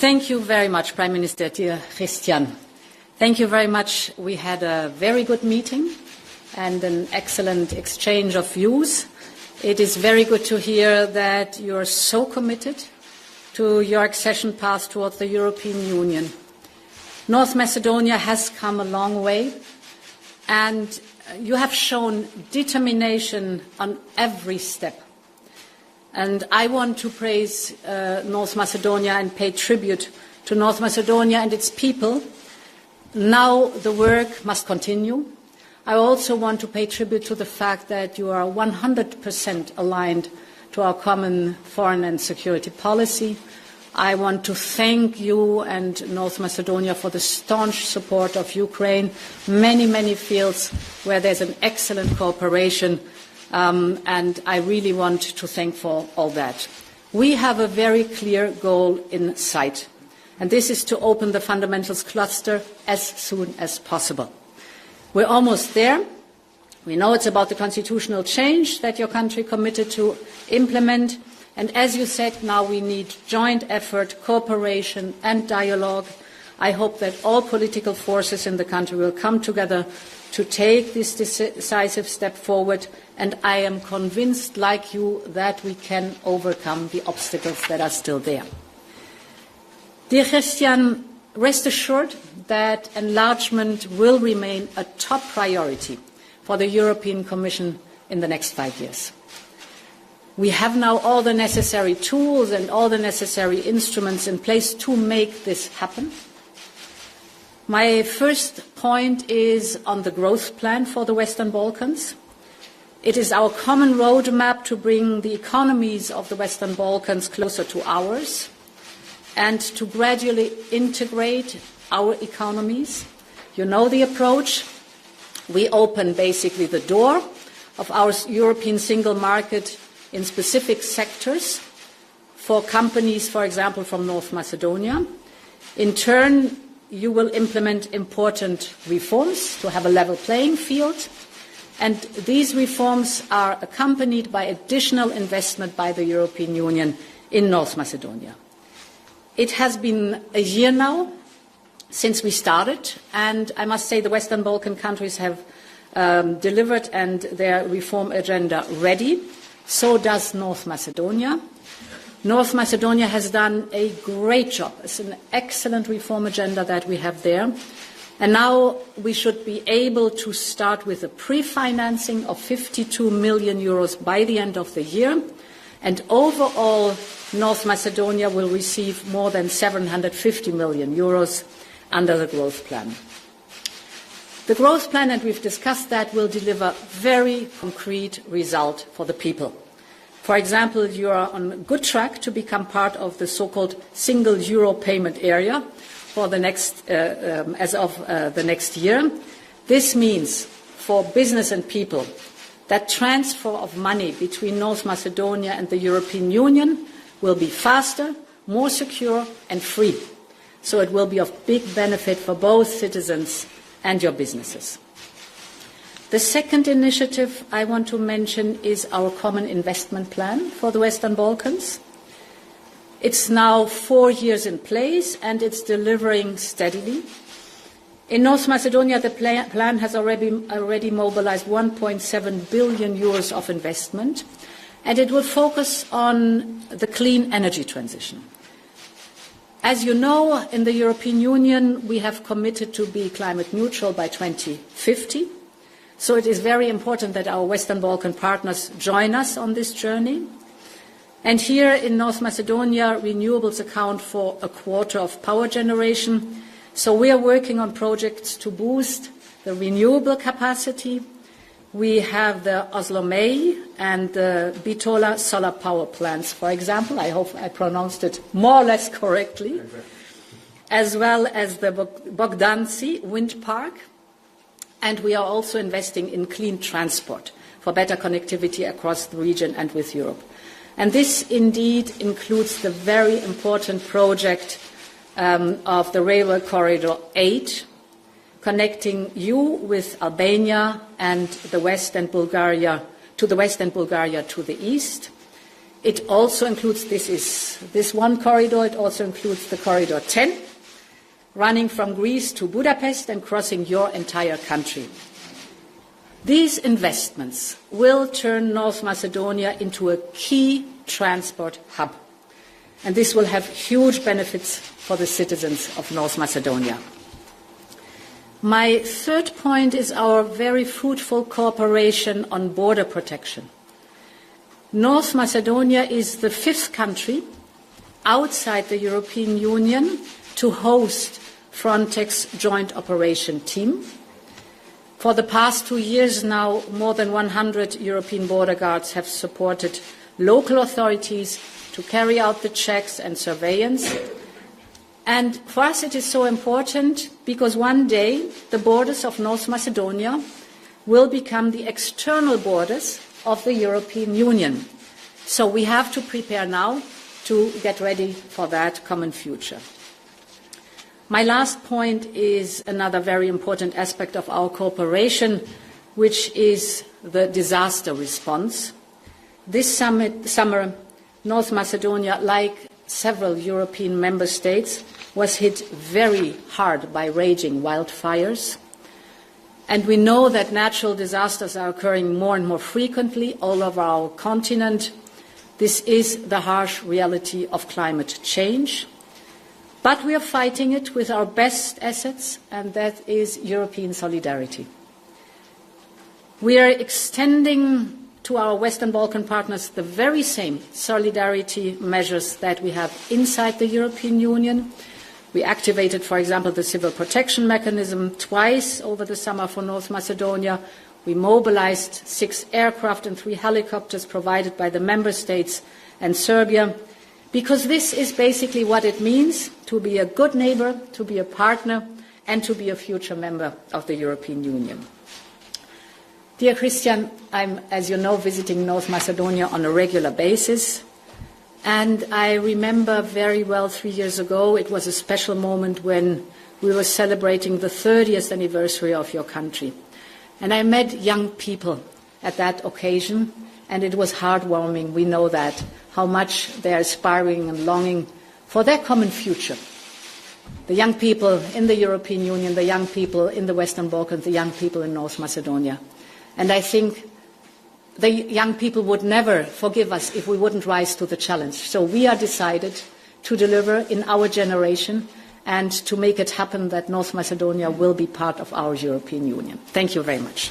Thank you very much, Prime Minister, dear Christian. Thank you very much. We had a very good meeting and an excellent exchange of views. It is very good to hear that you are so committed to your accession path towards the European Union. North Macedonia has come a long way, and you have shown determination on every step. And I want to praise North Macedonia and pay tribute to North Macedonia and its people. Now the work must continue. I also want to pay tribute to the fact that you are 100% aligned to our common foreign and security policy. I want to thank you and North Macedonia for the staunch support of Ukraine, many fields where there's an excellent cooperation, and I really want to thank for all that. We have a very clear goal in sight, and this is to open the fundamentals cluster as soon as possible. We're almost there. We know it's about the constitutional change that your country committed to implement. And as you said, now we need joint effort, cooperation and dialogue. I hope that all political forces in the country will come together to take this decisive step forward. And I am convinced, like you, that we can overcome the obstacles that are still there. Dear Christian, rest assured that enlargement will remain a top priority for the European Commission in the next 5 years. We have now all the necessary tools and all the necessary instruments in place to make this happen. My first point is on the growth plan for the Western Balkans. It is our common roadmap to bring the economies of the Western Balkans closer to ours and to gradually integrate our economies. You know the approach. We open basically the door of our European single market in specific sectors for companies, for example, from North Macedonia. In turn, you will implement important reforms to have a level playing field, and these reforms are accompanied by additional investment by the European Union in North Macedonia. It has been a year now since we started, and I must say the Western Balkan countries have delivered and their reform agenda ready. So does North Macedonia. North Macedonia has done a great job. It's an excellent reform agenda that we have there. And now we should be able to start with a pre-financing of 52 million euros by the end of the year. And overall, North Macedonia will receive more than 750 million euros under the growth plan. The growth plan, and we've discussed that, will deliver very concrete result for the people. For example, you are on a good track to become part of the so-called single euro payment area for the next, as of the next year. This means for business and people that transfer of money between North Macedonia and the European Union will be faster, more secure and free. So it will be of big benefit for both citizens and your businesses. The second initiative I want to mention is our common investment plan for the Western Balkans. It's now 4 years in place and it's delivering steadily. In North Macedonia, the plan has already mobilized 1.7 billion euros of investment, and it will focus on the clean energy transition. As you know, in the European Union, we have committed to be climate neutral by 2050. So it is very important that our Western Balkan partners join us on this journey. And here in North Macedonia, renewables account for a quarter of power generation. So we are working on projects to boost the renewable capacity. We have the Oslomei and the Bitola solar power plants, for example. I hope I pronounced it more or less correctly. As well as the Bogdanci wind park. And we are also investing in clean transport for better connectivity across the region and with Europe. And this indeed includes the very important project of the Railway Corridor 8, connecting you with Albania and the West and Bulgaria to the east. It also includes, this one corridor, it also includes the corridor 10, running from Greece to Budapest and crossing your entire country. These investments will turn North Macedonia into a key transport hub, and this will have huge benefits for the citizens of North Macedonia. My third point is our very fruitful cooperation on border protection. North Macedonia is the 5th country outside the European Union to host Frontex Joint Operation Team. For the past 2 years now, more than 100 European border guards have supported local authorities to carry out the checks and surveillance. And for us it is so important because one day the borders of North Macedonia will become the external borders of the European Union. So we have to prepare now to get ready for that common future. My last point is another very important aspect of our cooperation, which is the disaster response. This summer, North Macedonia, like several European member states, was hit very hard by raging wildfires. And we know that natural disasters are occurring more and more frequently all over our continent. This is the harsh reality of climate change. But we are fighting it with our best assets, and that is European solidarity. We are extending to our Western Balkan partners the very same solidarity measures that we have inside the European Union. We activated, for example, the civil protection mechanism twice over the summer for North Macedonia. We mobilized 6 aircraft and 3 helicopters provided by the member states and Serbia, because this is basically what it means to be a good neighbor, to be a partner, and to be a future member of the European Union. Dear Christian, I'm, as you know, visiting North Macedonia on a regular basis. And I remember very well 3 years ago, it was a special moment when we were celebrating the 30th anniversary of your country. And I met young people at that occasion, and it was heartwarming, we know that, how much they are aspiring and longing for their common future. The young people in the European Union, the young people in the Western Balkans, the young people in North Macedonia. And I think the young people would never forgive us if we wouldn't rise to the challenge. So we are decided to deliver in our generation and to make it happen that North Macedonia will be part of our European Union. Thank you very much.